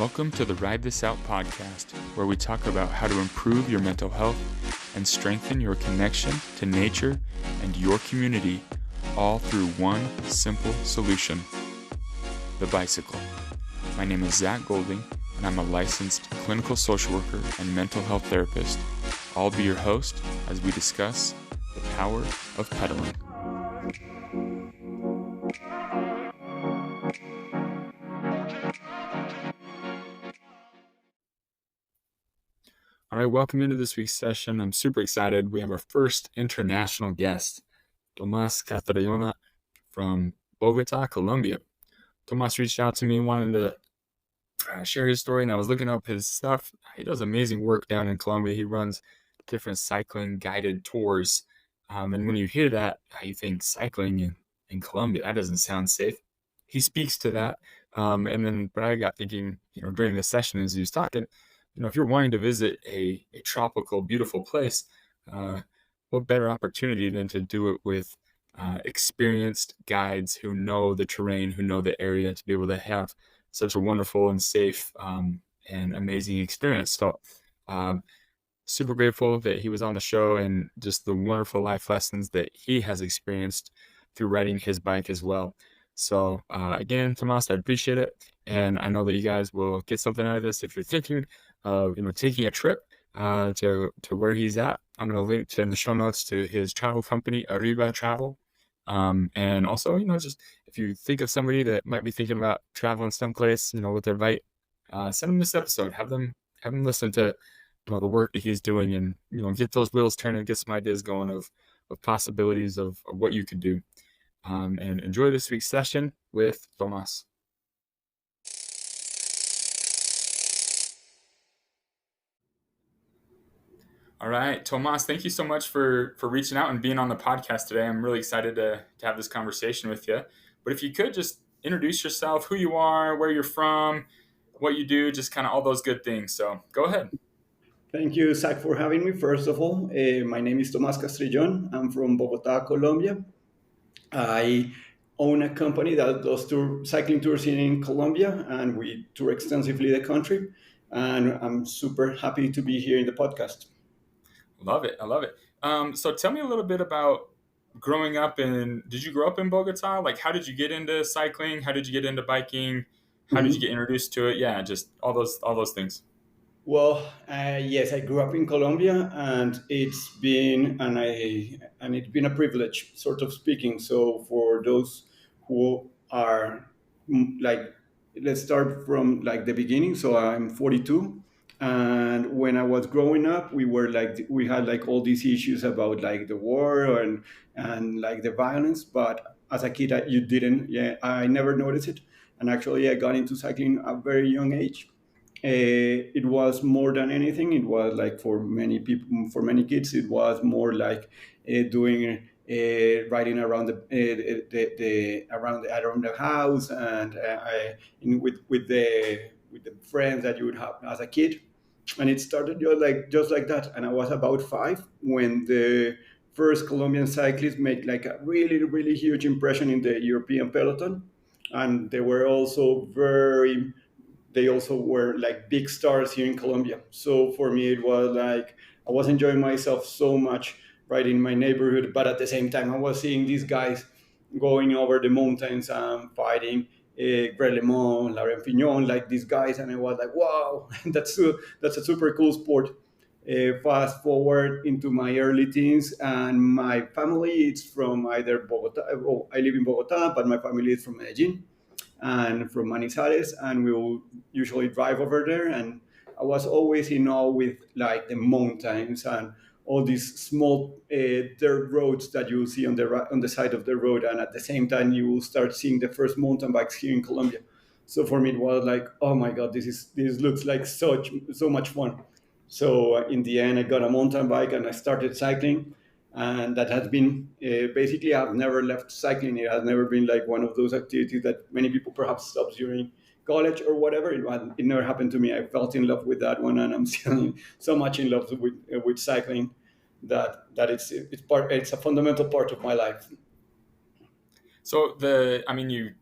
Welcome to the Ride This Out podcast, where we talk about how to improve your mental health and strengthen your connection to nature and your community, all through one simple solution: the bicycle. My name is Zach Golding, and I'm a licensed clinical social worker and mental health therapist. I'll be your host as we discuss the power of pedaling. All right, welcome into this week's session. I'm super excited. We have our first international guest, Tomás Castrillón from Bogota, Colombia. Tomás reached out to me, wanted to share his story, and I was looking up his stuff. He does amazing work down in Colombia. He runs different cycling guided tours. And when you hear that, you think cycling in Colombia, that doesn't sound safe. He speaks to that. But I got thinking, during this session as he was talking, if you're wanting to visit a tropical, beautiful place, what better opportunity than to do it with experienced guides who know the terrain, who know the area, to be able to have such a wonderful and safe and amazing experience. So super grateful that he was on the show and just the wonderful life lessons that he has experienced through riding his bike as well. So again, Tomás, I appreciate it. And I know that you guys will get something out of this if you're thinking of taking a trip to where he's at. I'm going to link in the show notes to his travel company, Arriba Travel. And also, just if you think of somebody that might be thinking about traveling someplace, with their bike, send them this episode. Have them listen to the work that he's doing, and get those wheels turning, get some ideas going of possibilities of what you could do. And enjoy this week's session with Tomás. All right, Tomás, thank you so much for reaching out and being on the podcast today. I'm really excited to have this conversation with you. But if you could just introduce yourself, who you are, where you're from, what you do, just kind of all those good things. So go ahead. Thank you, Zach, for having me. First of all, my name is Tomás Castrillón. I'm from Bogota, Colombia. I own a company that does cycling tours in Colombia, and we tour extensively the country. And I'm super happy to be here in the podcast. Love it. I love it. So tell me a little bit about growing up did you grow up in Bogota? Like, how did you get into cycling? How did you get into biking? How did you get introduced to it? Yeah, just all those things. Well, yes, I grew up in Colombia, and it's been a privilege, sort of speaking. So for those who are like, let's start from like the beginning. So I'm 42, and when I was growing up, we had like all these issues about like the war and like the violence. But as a kid, I never noticed it, and actually, I got into cycling at a very young age. It was more than anything. It was like for many people, for many kids, it was more like doing riding around around the house and with the friends that you would have as a kid. And it started just like that. And I was about 5 when the first Colombian cyclists made like a really really huge impression in the European peloton, and they also were like big stars here in Colombia. So for me, it was like I was enjoying myself so much right in my neighborhood, but at the same time, I was seeing these guys going over the mountains and fighting Grellemont, La Renfignon, like these guys, and I was like, wow, that's a super cool sport. Fast forward into my early teens, and my family is from either Bogota. Well, I live in Bogota, but my family is from Medellin and from Manizales, and we will usually drive over there. And I was always in awe with like the mountains and all these small dirt roads that you see on the side of the road, and at the same time you will start seeing the first mountain bikes here in Colombia. So for me, it was like, oh my god, this looks like so much fun. So in the end, I got a mountain bike and I started cycling, and that has been basically I've never left cycling. It has never been like one of those activities that many people perhaps stops during college or whatever. It never happened to me. I felt in love with that one, and I'm still so much in love with cycling that it's a fundamental part of my life. So you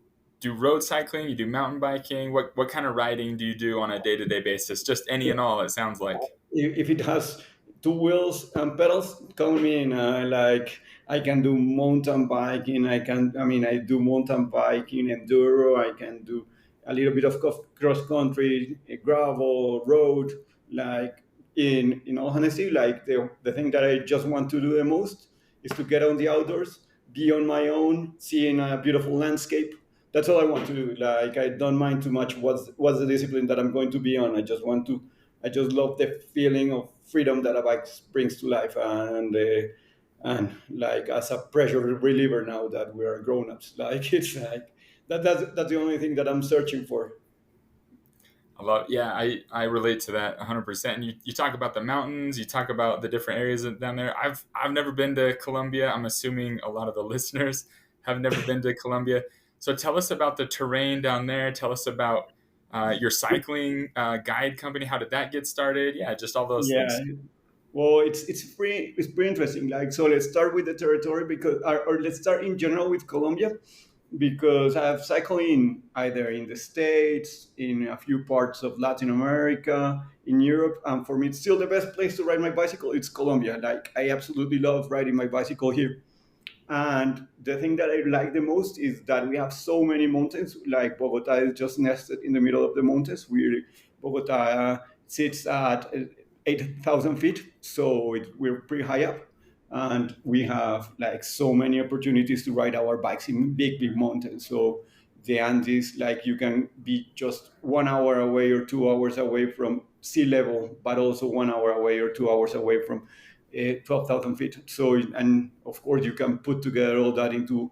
do road cycling, you do mountain biking. What kind of riding do you do on a day to day basis? Just any and all. It sounds like. If it has two wheels and pedals, count me in. Like I can do mountain biking. I do mountain biking, enduro. I can do a little bit of cross country, gravel, road. Like in all honesty, like the thing that I just want to do the most is to get on the outdoors, be on my own, seeing a beautiful landscape. That's all I want to do. Like I don't mind too much what's the discipline that I'm going to be on. I just love the feeling of freedom that a bike brings to life, and like as a pressure reliever now that we are grown ups, like it's like that's the only thing that I'm searching for. Yeah, I relate to that 100%. And you talk about the mountains, you talk about the different areas down there. I've never been to Colombia. I'm assuming a lot of the listeners have never been to Colombia. So tell us about the terrain down there. Tell us about your cycling guide company. How did that get started? Yeah, just all those Yeah. things. Well, it's pretty interesting. Like, so let's start with the territory or let's start in general with Colombia because I've cycled in either in the States, in a few parts of Latin America, in Europe, and for me, it's still the best place to ride my bicycle. It's Colombia. Like, I absolutely love riding my bicycle here. And the thing that I like the most is that we have so many mountains. Like Bogota is just nested in the middle of the mountains. Bogota sits at 8,000 feet, so we're pretty high up, and we have like so many opportunities to ride our bikes in big mountains. So the Andes, like you can be just 1 hour away or 2 hours away from sea level, but also 1 hour away or 2 hours away from 12,000 feet. So, and of course, you can put together all that into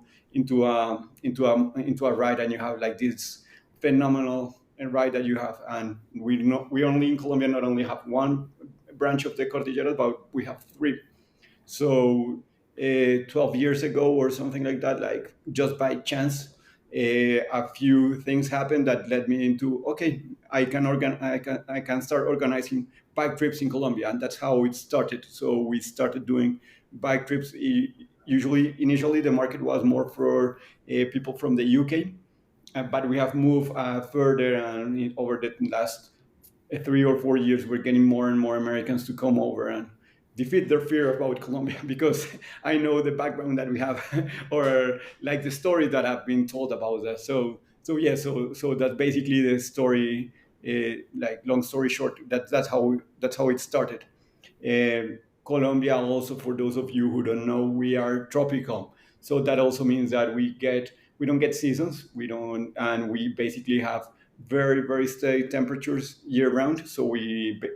a ride, and you have like this phenomenal ride that you have. And we only in Colombia not only have one branch of the Cordillera, but we have three. So 12 years ago or something like that, like just by chance, a few things happened that led me into okay, I can start organizing bike trips in Colombia, and that's how it started. So we started doing bike trips. Usually, initially, the market was more for people from the UK, but we have moved further, and over the last 3 or 4 years, we're getting more and more Americans to come over and defeat their fear about Colombia because I know the background that we have or like the story that have been told about us. So that's basically the story. Like long story short, that's how it started. Colombia, also for those of you who don't know, we are tropical, so that also means that we don't get seasons. We don't, and we basically have very steady temperatures year round. So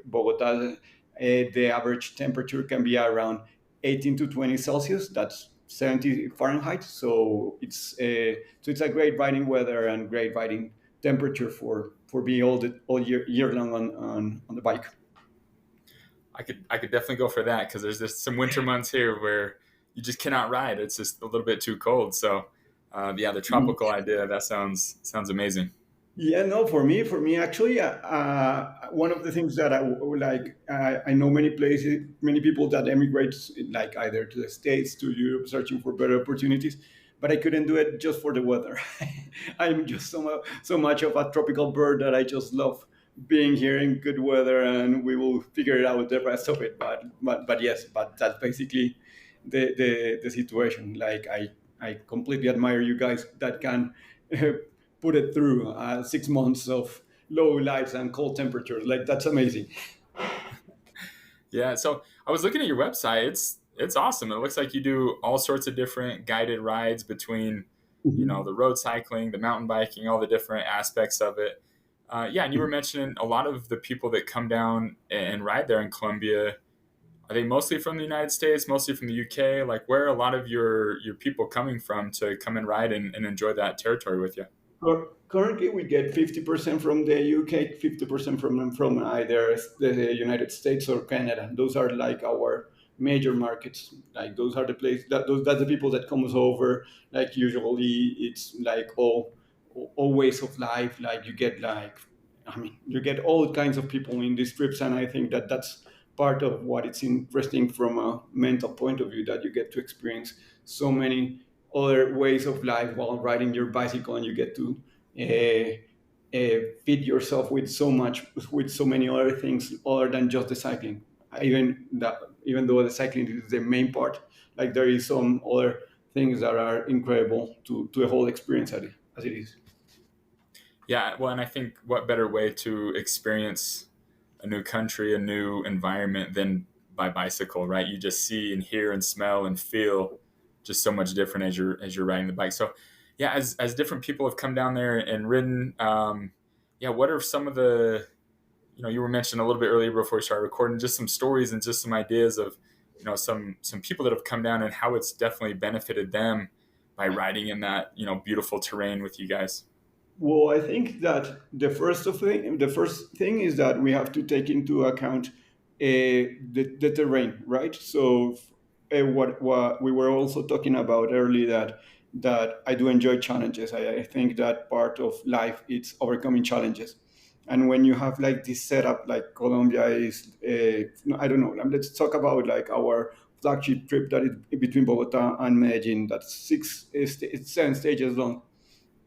Bogota, the average temperature can be around 18 to 20 Celsius. That's 70 Fahrenheit. So it's a great riding weather and great riding temperature for being all year long on the bike. I could definitely go for that because there's just some winter months here where you just cannot ride. It's just a little bit too cold. So yeah, the tropical idea that sounds amazing. Yeah, no, for me, actually, one of the things that I like, I know many people that emigrate, like either to the States, to Europe, searching for better opportunities, but I couldn't do it just for the weather. I'm just so much of a tropical bird that I just love being here in good weather, and we will figure it out the rest of it. But yes, but that's basically the situation. Like I completely admire you guys that can put it through 6 months of low lights and cold temperatures. Like that's amazing. Yeah, so I was looking at your website. It's awesome. It looks like you do all sorts of different guided rides between, Mhm. the road cycling, the mountain biking, all the different aspects of it. Yeah, and you were Mhm. mentioning a lot of the people that come down and ride there in Colombia. Are they mostly from the United States, mostly from the UK? Like, where are a lot of your people coming from to come and ride and enjoy that territory with you? Currently, we get 50% from the UK, 50% from either the United States or Canada. Those are like our major markets. Like those are the place that's the people that comes over. Like usually, it's like all ways of life. Like you get you get all kinds of people in these trips, and I think that that's part of what it's interesting from a mental point of view that you get to experience so many. other ways of life while riding your bicycle, and you get to feed yourself with so many other things other than just the cycling. Even though the cycling is the main part, like there is some other things that are incredible to the whole experience as it is. Yeah, well, and I think what better way to experience a new country, a new environment than by bicycle, right? You just see and hear and smell and feel just so much different as you're riding the bike. So, yeah, as different people have come down there and ridden, yeah, what are some of the, you were mentioning a little bit earlier before we started recording, just some stories and just some ideas of, some people that have come down and how it's definitely benefited them by riding in that, beautiful terrain with you guys. Well, I think that the first thing is that we have to take into account the terrain, right? So, what we were also talking about earlier, that I do enjoy challenges. I think that part of life is overcoming challenges, and when you have like this setup, like Colombia is, no, I don't know. Let's talk about like our flagship trip that is between Bogota and Medellin. That's it's 7 stages long,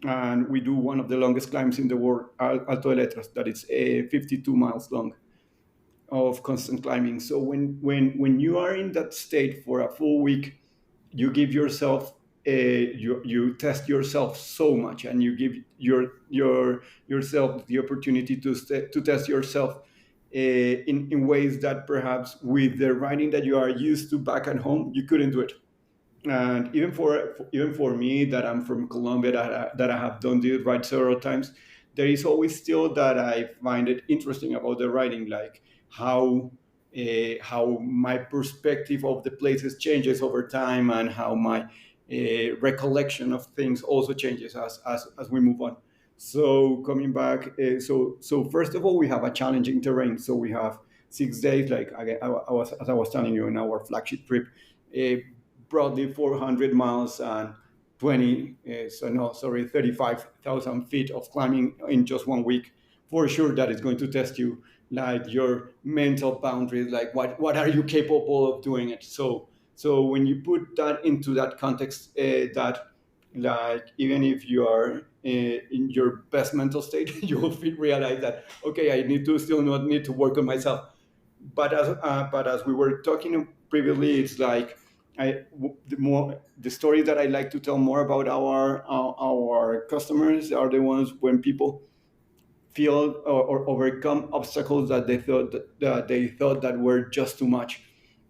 and we do one of the longest climbs in the world, Alto de Letras, that is 52 miles long of constant climbing. So when you are in that state for a full week, you give yourself you test yourself so much, and you give yourself the opportunity to test yourself in ways that perhaps with the riding that you are used to back at home you couldn't do it. And even for me, that I'm from Colombia, that I have done this ride several times, there is always still that I find it interesting about the riding, like how my perspective of the places changes over time, and how my recollection of things also changes as we move on. So coming back, so first of all, we have a challenging terrain. So we have 6 days, like I was telling you in our flagship trip, uh, broadly 400 miles and 35,000 feet of climbing in just one week. For sure, that is going to test you, like your mental boundaries, like what are you capable of doing it. So when you put that into that context, that like even if you are in your best mental state, you will realize that okay, I need to still not need to work on myself. But as we were talking previously, it's like the stories that I like to tell more about our customers are the ones when people feel or overcome obstacles that they thought that were just too much,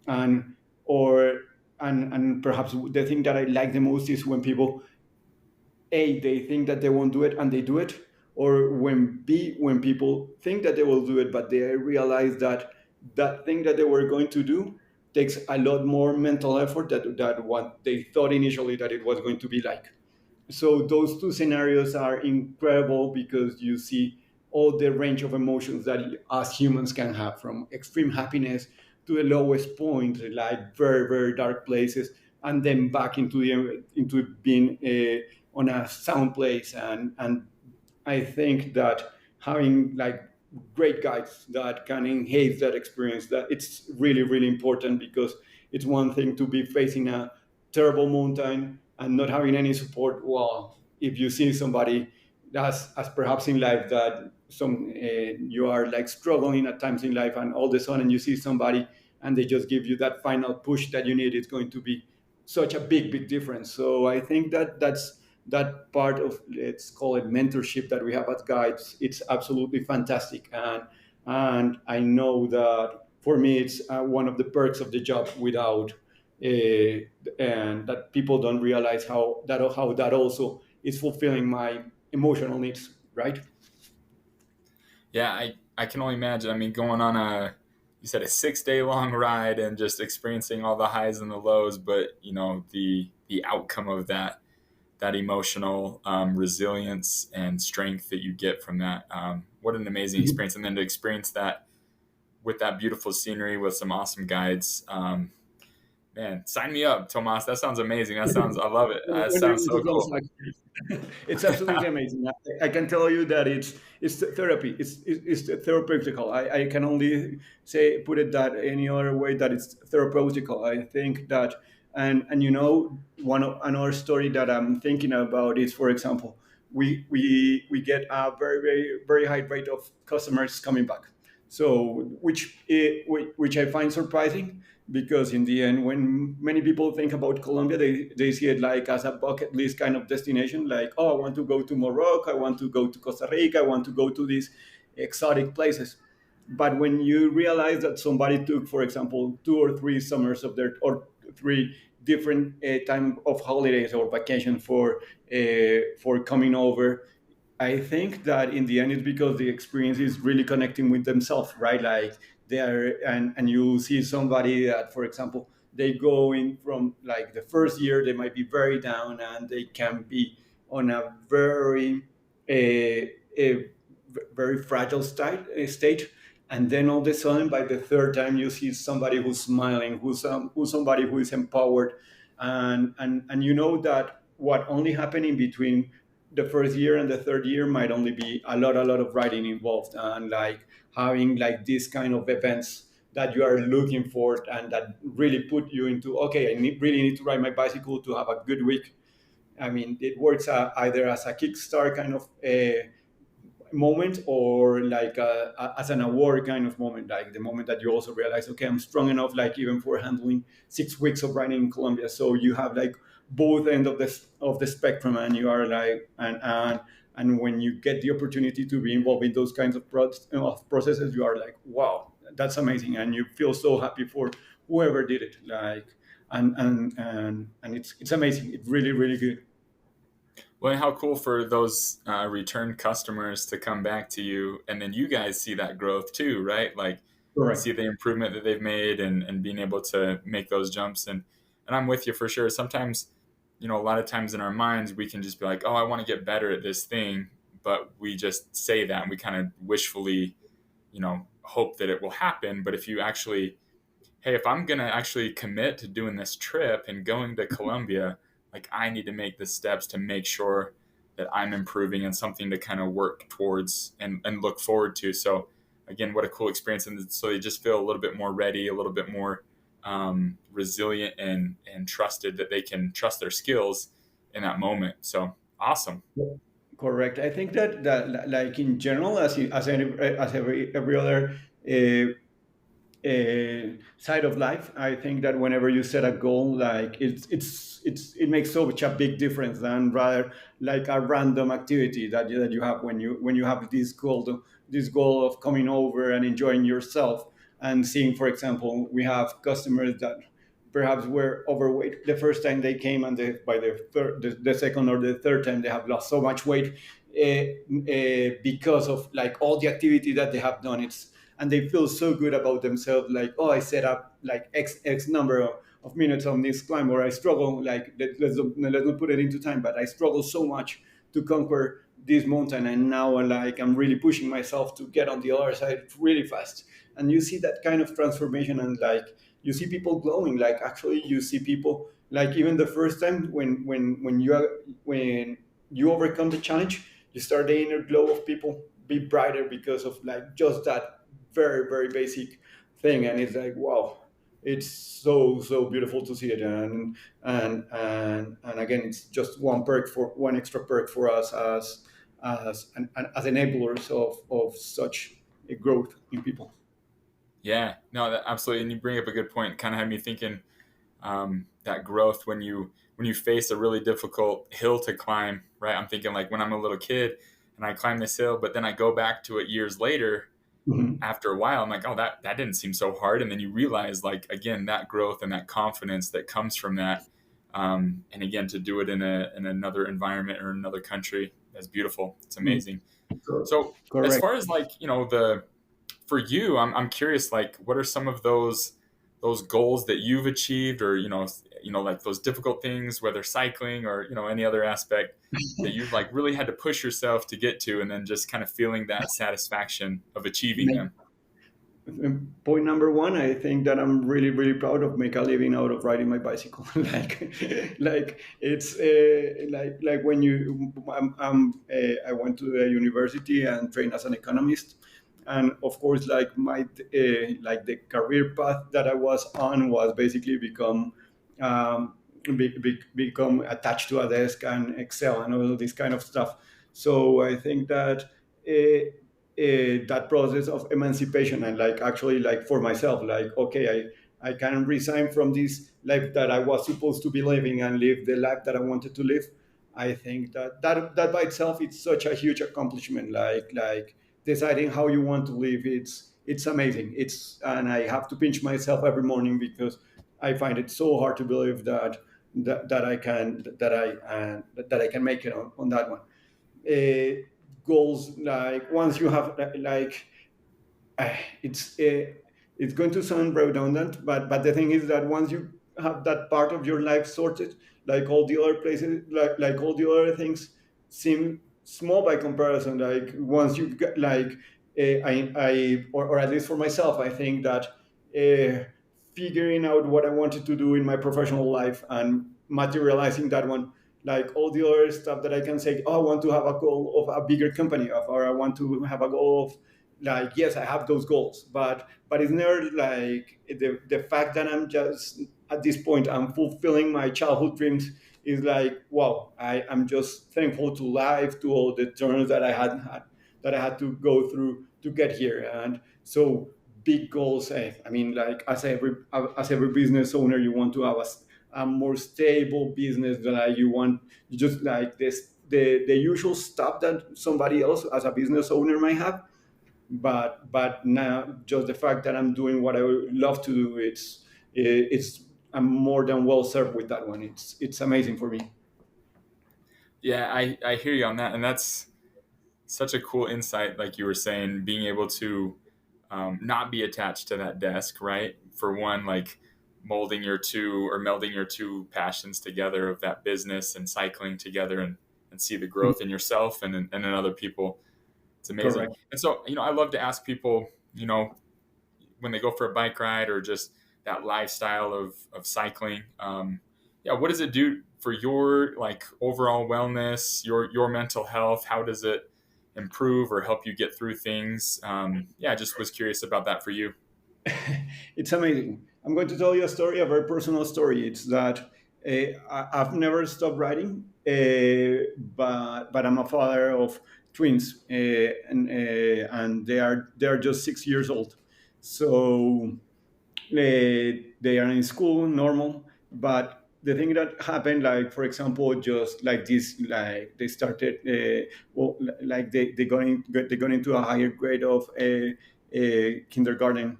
and or and perhaps the thing that I like the most is when people a they think that they won't do it and they do it, or when people think that they will do it but they realize that that thing that they were going to do takes a lot more mental effort that what they thought initially that it was going to be like. So those two scenarios are incredible because you see all the range of emotions that us humans can have, from extreme happiness to the lowest point, like very very dark places, and then back into being on a sound place. And I think that having like great guides that can enhance that experience, that it's really really important, because it's one thing to be facing a terrible mountain and not having any support. Well, if you see somebody as perhaps in life that you are like struggling at times in life, and all of a sudden you see somebody and they just give you that final push that you need, it's going to be such a big big difference. So I think that's that part of, let's call it, mentorship that we have as guides. It's absolutely fantastic, and I know that for me it's one of the perks of the job, without and that people don't realize how that also is fulfilling my emotional needs, right? Yeah, I can only imagine. I mean, going on you said a 6 day long ride and just experiencing all the highs and the lows, but the outcome of that emotional resilience and strength that you get from that. What an amazing experience! And then to experience that with that beautiful scenery with some awesome guides. Man, sign me up, Tomas. That sounds amazing. I love it. That When there sounds is so a cool. close it's absolutely amazing. I can tell you that it's therapy. It's therapeutical. I can only say put it that any other way, that it's therapeutical. I think that And another story that I'm thinking about is, for example, we get a very very high rate of customers coming back. So which I find surprising, because in the end, when many people think about Colombia, they see it like as a bucket list kind of destination, like, oh, I want to go to Morocco, I want to go to Costa Rica, I want to go to these exotic places. But when you realize that somebody took, for example, 2 or 3 summers of their, or three different time of holidays or vacation for coming over, I think that in the end it's because the experience is really connecting with themselves, right? Like they are, and you see somebody that, for example, they go in from like the first year, they might be very down and they can be on a a very fragile state. And then all of a sudden, by the third time, you see somebody who's smiling, who's somebody who is empowered, and you know that what only happened in between the first year and the third year might only be a lot of writing involved, and like having like these kind of events that you are looking for and that really put you into, okay, really need to ride my bicycle to have a good week. I mean, it works either as a kickstart kind of moment, or like as an award kind of moment, like the moment that you also realize, okay, I'm strong enough, like even for handling 6 weeks of riding in Colombia. So you have like both end of the spectrum, and you are like, and when you get the opportunity to be involved in those kinds of processes, you are like, wow, that's amazing, and you feel so happy for whoever did it, like, and it's amazing. It's really really good. Well, how cool for those return customers to come back to you, and then you guys see that growth too, right? Like Correct. see the improvement that they've made, and being able to make those jumps. And I'm with you for sure. Sometimes, a lot of times in our minds, we can just be like, oh, I want to get better at this thing, but we just say that and we kind of wishfully, hope that it will happen. But if you actually, hey, if I'm going to actually commit to doing this trip and going to Colombia, like I need to make the steps to make sure that I'm improving and something to kind of work towards and look forward to. So again, what a cool experience. And so they just feel a little bit more ready, a little bit more resilient and trusted, that they can trust their skills in that moment. So awesome. Correct. I think that like in general, as every other side of life, I think that whenever you set a goal, like it makes such a big difference than rather like a random activity that you have when you have this goal of coming over and enjoying yourself and seeing, for example, we have customers that perhaps were overweight the first time they came, and by the second or the third time they have lost so much weight because of like all the activity that they have done. It's And they feel so good about themselves, like, oh, I set up like x number of minutes on this climb, or I struggle, like let's not put it into time, but I struggle so much to conquer this mountain, and now I'm really pushing myself to get on the other side really fast. And you see that kind of transformation, and like you see people glowing, like actually you see people, like even the first time when you overcome the challenge, you start the inner glow of people be brighter because of like just that very very basic thing. And it's like, wow, it's so beautiful to see it. And again, it's just one extra perk for us as enablers of such a growth in people. Yeah, no, absolutely. And you bring up a good point. Kind of had me thinking that growth when you face a really difficult hill to climb, right? I'm thinking like when I'm a little kid and I climb this hill, but then I go back to it years later. Mhm. After a while, I'm like, oh, that didn't seem so hard. And then you realize, like, again, that growth and that confidence that comes from that. And again, to do it in another environment or another country, that's beautiful. It's Mm. amazing. So as Correct. far as like, the for you, I'm curious, like, what are some of those goals that you've achieved, or like those difficult things, whether cycling or any other aspect that you've like really had to push yourself to get to, and then just kind of feeling that satisfaction of achieving them. Point number one, I think that I'm really really proud of make a living out of riding my bicycle. Like it's like when I went to the university and trained as an economist, and of course like my like the career path that I was on was basically become become attached to a desk and Excel and all this kind of stuff. So I think that that process of emancipation and like actually like for myself, like okay, I can resign from this life that I was supposed to be living and live the life that I wanted to live. I think that by itself it's such a huge accomplishment. Like deciding how you want to live, it's amazing. It's and I have to pinch myself every morning because I find it so hard to believe that I can make it on that one. Uh, Goals like once you have like uh, it's uh, it's going to sound redundant, but the thing is that once you have that part of your life sorted, like all the other places, like all the other things seem small by comparison. Like once you get like or at least for myself, I think that uh, figuring out what I wanted to do in my professional life and materializing that one, like all the other stuff that I can say, oh, I want to have a goal of a bigger company, or I want to have a goal of like yes I have those goals, but it's never like the fact that I'm just at this point I'm fulfilling my childhood dreams is like wow, I'm just thankful to life, to all the turns that I had to go through to get here. And so big goals, I mean like as every business owner you want to have a more stable business that you want, you just like this the usual stuff that somebody else as a business owner might have, but now just the fact that I'm doing what I would love to do, it's I'm more than well served with that one. It's amazing for me. Yeah, I hear you on that, and that's such a cool insight. Like you were saying, being able to not be attached to that desk, right? For one, like molding your two or melding your two passions together of that business and cycling together, and see the growth in yourself and in other people. It's amazing. Correct. And so, I love to ask people, when they go for a bike ride or just that lifestyle of cycling, yeah, what does it do for your like overall wellness, your mental health? How does it improve or help you get through things? Yeah, I just was curious about that for you. It's amazing. I'm going to tell you a story, a very personal story. It's that I've never stopped writing, but I'm a father of twins, and they are just 6 years old. So they are in school normal, but the thing that happened, like for example just like this, like they started well, like they got into a higher grade of kindergarten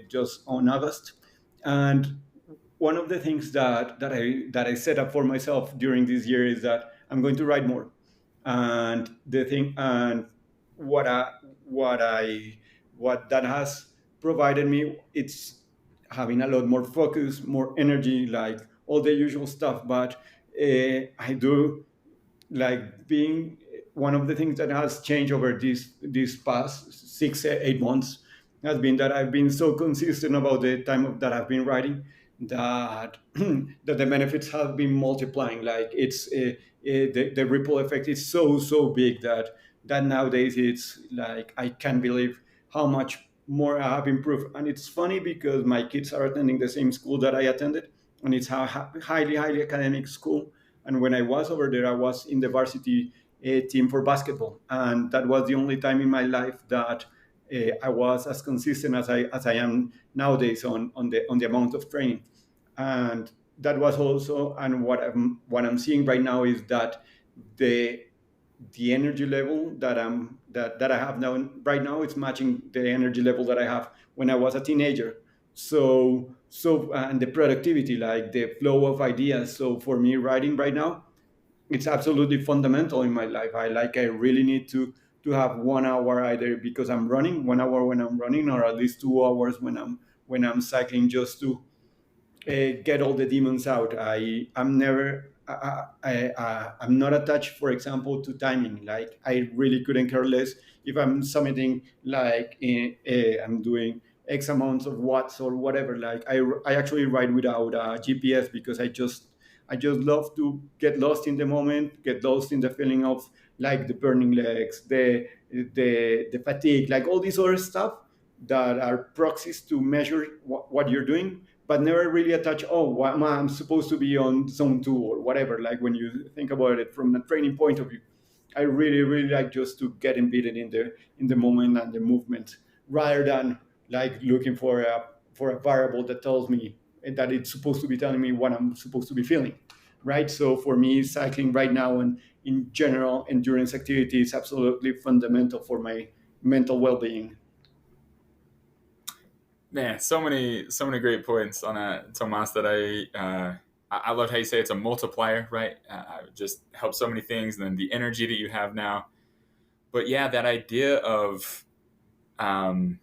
just on August. And one of the things that I set up for myself during this year is that I'm going to write more. And the thing and what I what I what that has provided me, it's having a lot more focus, more energy, like all the usual stuff. But I do like being one of the things that has changed over these past 6 8 months has been that I've been so consistent about the time that I've been writing that that the benefits have been multiplying. Like the ripple effect is so big that nowadays it's like I can't believe how much more I have improved. And it's funny because my kids are attending the same school that I attended, and it's a highly academic school. And when I was over there, I was in the varsity team for basketball, and that was the only time in my life that I was as consistent as I am nowadays on the amount of training. And that was also, and what I'm seeing right now is that the the energy level that I have now right now, it's matching the energy level that I have when I was a teenager. So and the productivity, like the flow of ideas. So for me, writing right now, it's absolutely fundamental in my life. I really need to have 1 hour either because I'm running, 1 hour when I'm running, or at least 2 hours when I'm cycling, just to get all the demons out. I'm never I'm not attached, for example, to timing. Like I really couldn't care less if I'm submitting like I'm doing X amounts of watts or whatever. Like I actually ride without a GPS because I just love to get lost in the moment, get lost in the feeling of like the burning legs, the fatigue, like all this other stuff that are proxies to measure what you're doing. but never really attach, oh, I'm supposed to be on zone 2 or whatever. Like when you think about it from a training point of view, I really really like just to get embedded in the moment and the movement, rather than like looking for a variable that tells me that it's supposed to be telling me what I'm supposed to be feeling, right? So for me, cycling right now and in general endurance activity is absolutely fundamental for my mental well-being. Man, so many great points on that, Tomas. That I love how you say it's a multiplier, right? It just helps so many things, and then the energy that you have now. But yeah, that idea of um,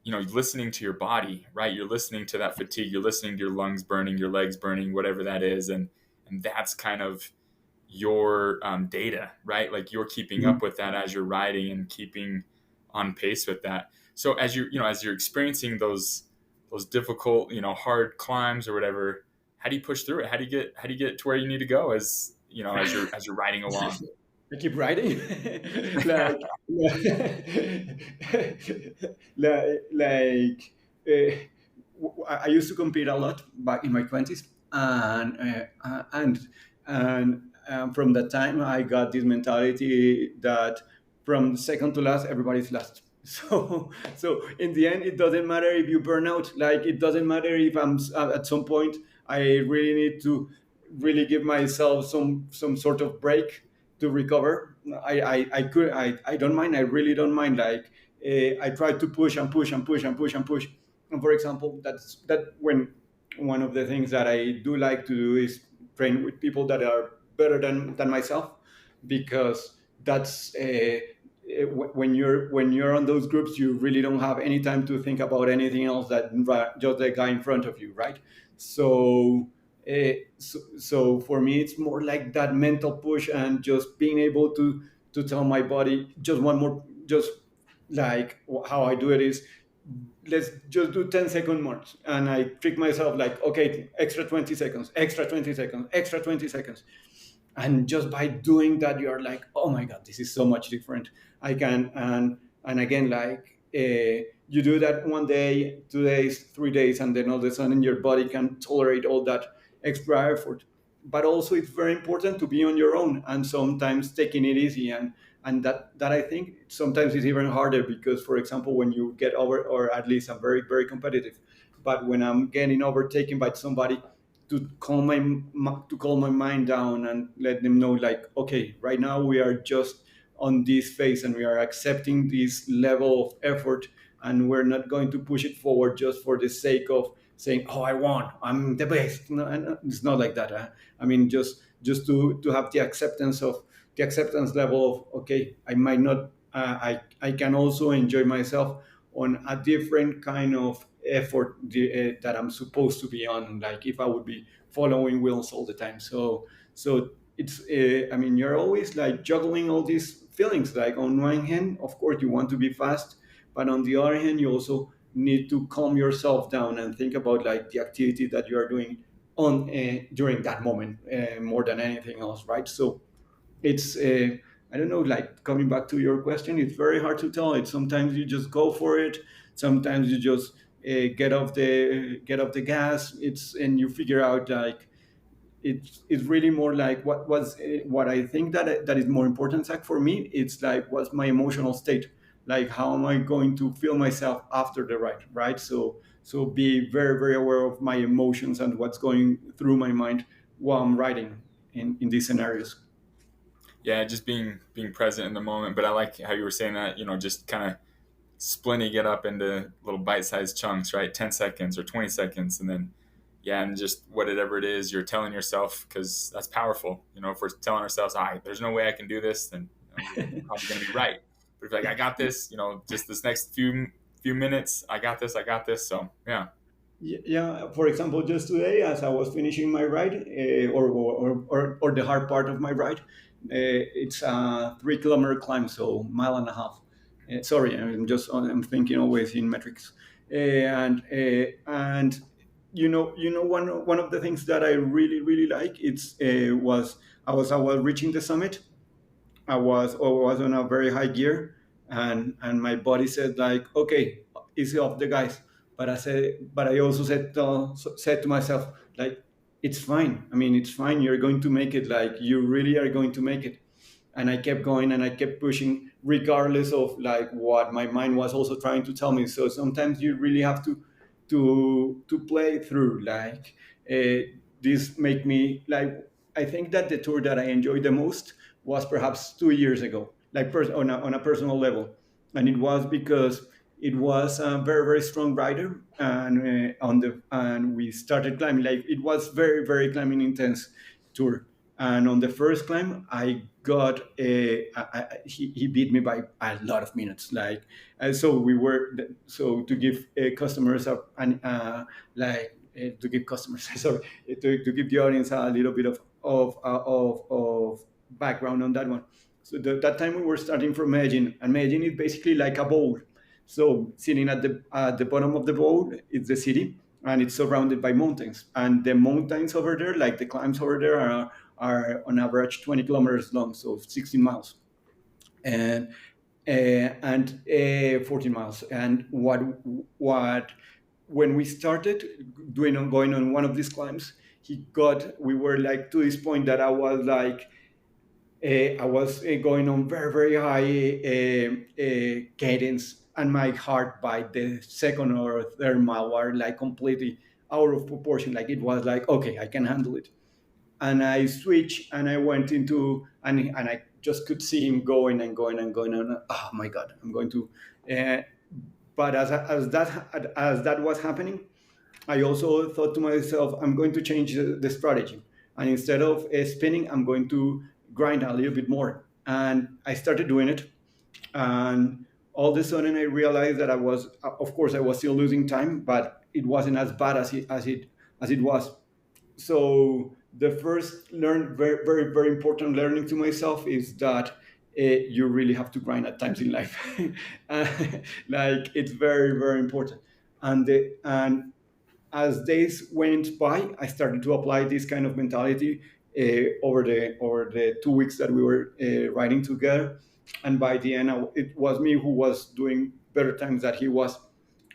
listening to your body, right? You're listening to that fatigue. You're listening to your lungs burning, your legs burning, whatever that is, and that's kind of your data, right? Like you're keeping up Mhm. with that as you're riding and keeping on pace with that. So as as you're experiencing those difficult, hard climbs or whatever, how do you push through it? How do you get to where you need to go as as you're riding along? I keep writing, like, like I used to compete a lot back in my 20s, and from that time I got this mentality that from second to last everybody's last. So in the end, it doesn't matter if you burn out. Like it doesn't matter if at some point I really need to really give myself some sort of break to recover. I don't mind. I really don't mind. Like I try to push and push and push and push and push. And for example, that when one of the things that I do like to do is train with people that are better than myself, because that's when you're on those groups, you really don't have any time to think about anything else that just the guy in front of you, right? So for me it's more like that mental push and just being able to tell my body just one more, just like how I do it is, let's just do 10-second marks, and I trick myself like, okay, extra 20 seconds, extra 20 seconds, extra 20 seconds. And just by doing that you're like, oh my god, this is so much different. I can and again, like you do that 1 day, 2 days, 3 days, and then all of a sudden your body can tolerate all that extra effort. But also it's very important to be on your own and sometimes taking it easy, and that I think sometimes is even harder, because for example when you get over, or at least I'm very very competitive, but when I'm getting overtaken by somebody, to calm my mind down and let them know like, okay, right now we are just on this phase and we are accepting this level of effort, and we're not going to push it forward just for the sake of saying, oh, I won, I'm the best. No, and it's not like that. I mean, just to have the acceptance level of, okay, I might not I can also enjoy myself on a different kind of effort that I'm supposed to be on. Like if I would be following wheels all the time. So it's I mean, you're always like juggling all these feelings. Like on one hand, of course, you want to be fast, but on the other hand, you also need to calm yourself down and think about like the activity that you are doing on during that moment more than anything else, right? So it's I don't know, like coming back to your question, it's very hard to tell it. Sometimes you just go for it, sometimes you just get off the gas, it's and you figure out like it's really more like what I think that is more important, Zach, for me. It's like what's my emotional state, like how am I going to feel myself after the ride, right? So be very very aware of my emotions and what's going through my mind while I'm riding in these scenarios. Yeah, just being present in the moment. But I like how you were saying that, just kind of splitting it up into little bite-sized chunks, right? 10 seconds or 20 seconds, and then yeah, and just whatever it is you're telling yourself, because that's powerful. If we're telling ourselves, there's no way I can do this, then we're probably going to be right. But if you're like, I got this, just this next few minutes, I got this. So yeah. Yeah, for example, just today, as I was finishing my ride, or the hard part of my ride, it's a 3 kilometer climb, so mile and a half. Sorry, I'm thinking always in metrics, and one of the things that I really really like, it's was I was reaching the summit. I was on a very high gear, and my body said like, okay, easy off the guys. but I also said to myself, like, it's fine. I mean, it's fine. You're going to make it. Like, you really are going to make it. And I kept going and I kept pushing, regardless of like what my mind was also trying to tell me. So sometimes you really have to play through. Like, this make me like. I think that the tour that I enjoyed the most was perhaps 2 years ago, like on a personal level, and it was because it was a very strong rider, and and we started climbing. Like, it was very climbing intense tour, and on the first climb I got he beat me by a lot of minutes. Like, so we were, so to give customers to give customers sorry, to give the audience a little bit of background on that one. So that time we were starting from Medellin, and Medellin is basically like a bowl. So sitting at the bottom of the bowl is the city, and it's surrounded by mountains. And the mountains over there, like the climbs over there, are on average 20 kilometers long, so 16 miles, and 14 miles. And what when we started going on one of these climbs, we were like to this point that I was going on very high cadence, and my heart by the second or third mile were like completely out of proportion. Like, it was like, okay, I can handle it. And I switched and I went into, and I just could see him going and going and going, and oh my god, I'm going to. Uh, but as that was happening, I also thought to myself, I'm going to change the strategy. And instead of spinning, I'm going to grind a little bit more. And I started doing it. And all of a sudden, I realized that of course, I was still losing time, but it wasn't as bad as it was. So the first very important learning to myself is that you really have to grind at times in life. Uh, like, it's very important. And as days went by, I started to apply this kind of mentality over the 2 weeks that we were riding together. And by the end, it was me who was doing better times than he was.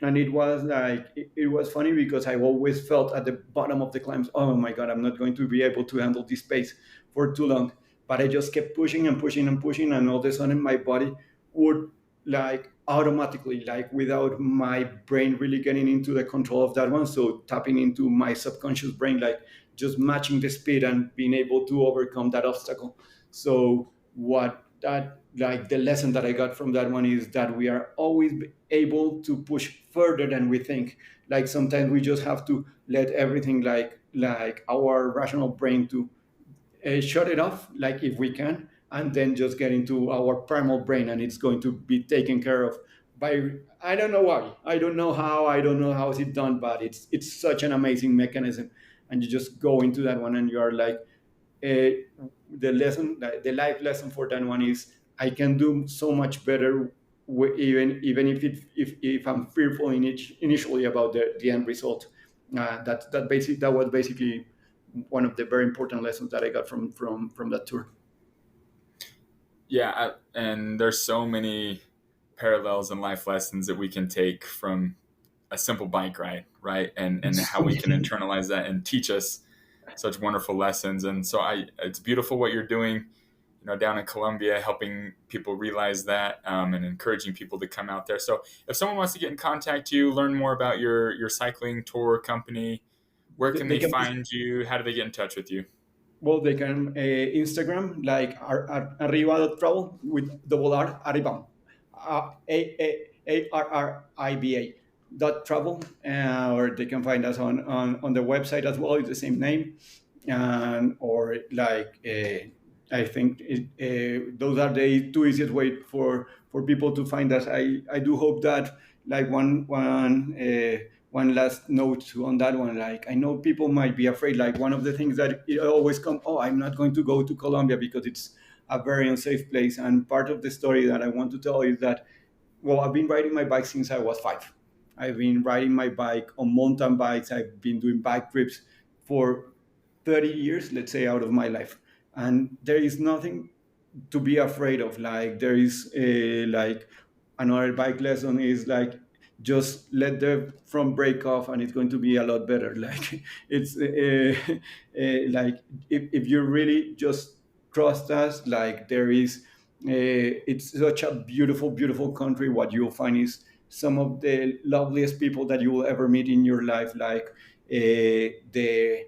And it was like, it was funny because I always felt at the bottom of the climbs, oh my god, I'm not going to be able to handle this pace for too long. But I just kept pushing and pushing and pushing, and all of a sudden my body would, like, automatically, like, without my brain really getting into the control of that one, so tapping into my subconscious brain, like, just matching the speed and being able to overcome that obstacle. So what that like the lesson that I got from that one is that we are always able to push further than we think. Like, sometimes we just have to let everything, like our rational brain, to shut it off, like, if we can, and then just get into our primal brain, and it's going to be taken care of by, I don't know why, I don't know how it's done, but it's such an amazing mechanism. And you just go into that one, and you are like, the life lesson for that one is, I can do so much better, even if I'm fearful initially about the end result. That was basically one of the very important lessons that I got from that tour. Yeah, and there's so many parallels and life lessons that we can take from a simple bike ride, right? And how So we can many. internalize that and teach us such wonderful lessons. And so it's beautiful what you're doing, down in Colombia, helping people realize that, and encouraging people to come out there. So if someone wants to get in contact with you, learn more about your cycling tour company, where can They they can, find you? How do they get in touch with you? well, they can Instagram, like, arriba.travel with double R, arriba, ARRIBA dot travel, or they can find us on the website as well. It's the same name, and or like, I think those are the two easiest way for people to find us. I do hope that, like, one last note on that one. Like, I know people might be afraid. Like, one of the things that it always come, oh, I'm not going to go to Colombia because it's a very unsafe place. And part of the story that I want to tell is that, well, I've been riding my bike since I was 5. I've been riding my bike on mountain bikes. I've been doing bike trips for 30 years, let's say, out of my life. And there is nothing to be afraid of. Like, there is like, another bike lesson is like, just let the front brake off and it's going to be a lot better. Like it's like if you really just trust us, like there is it's such a beautiful, beautiful country. What you'll find is some of the loveliest people that you will ever meet in your life, like the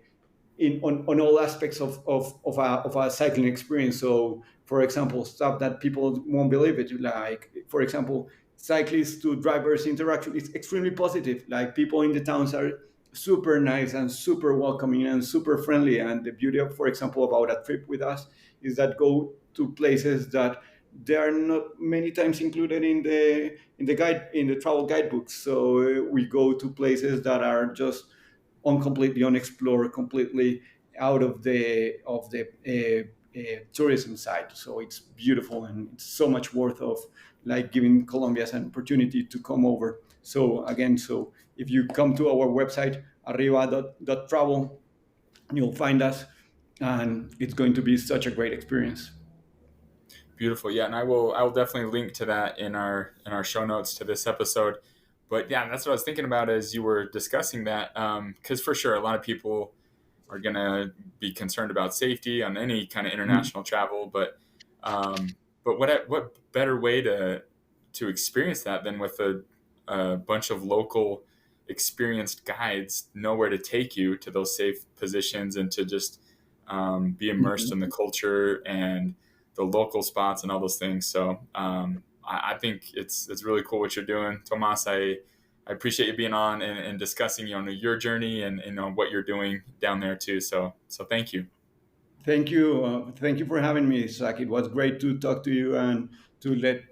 on all aspects of a cycling experience. So, for example, stuff that people won't believe it, like, for example, cyclists to drivers interaction is extremely positive. Like, people in the towns are super nice and super welcoming and super friendly. And the beauty of, for example, about a trip with us is that go to places that they are not many times included in the travel guidebooks. So we go to places that are just completely unexplored, completely out of the tourism side. So it's beautiful and it's so much worth of like giving Colombians an opportunity to come over. So again, so if you come to our website arriba.travel, you'll find us, and it's going to be such a great experience. Beautiful. Yeah, and I will definitely link to that in our show notes to this episode. But yeah, that's what I was thinking about as you were discussing that. Because for sure, a lot of people are gonna be concerned about safety on any kind of Mhm. international travel. But what better way to experience that than with a bunch of local experienced guides know where to take you to those safe positions and to just be immersed in the culture and the local spots and all those things. So I think it's really cool what you're doing, Tomas. I appreciate you being on and discussing your journey and what you're doing down there too. So thank you. Thank you for having me, Zach. It was great to talk to you and to let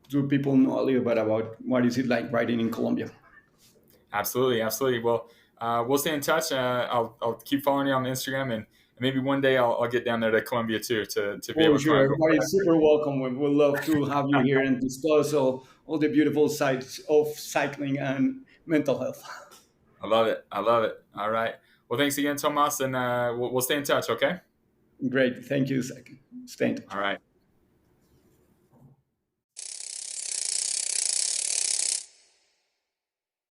to people know a little bit about what is it like riding in Colombia. Absolutely, absolutely. Well, we'll stay in touch. I'll keep following you on Instagram and maybe one day I'll get down there to Colombia too to be For able to sure, kind of go for everybody that. is super welcome. We would love to have you here and discuss all the beautiful sides of cycling and mental health. I love it. I love it. All right. Well, thanks again, Tomas, and we'll stay in touch. Okay. Great. Thank you, Zach. Stay in touch. All right.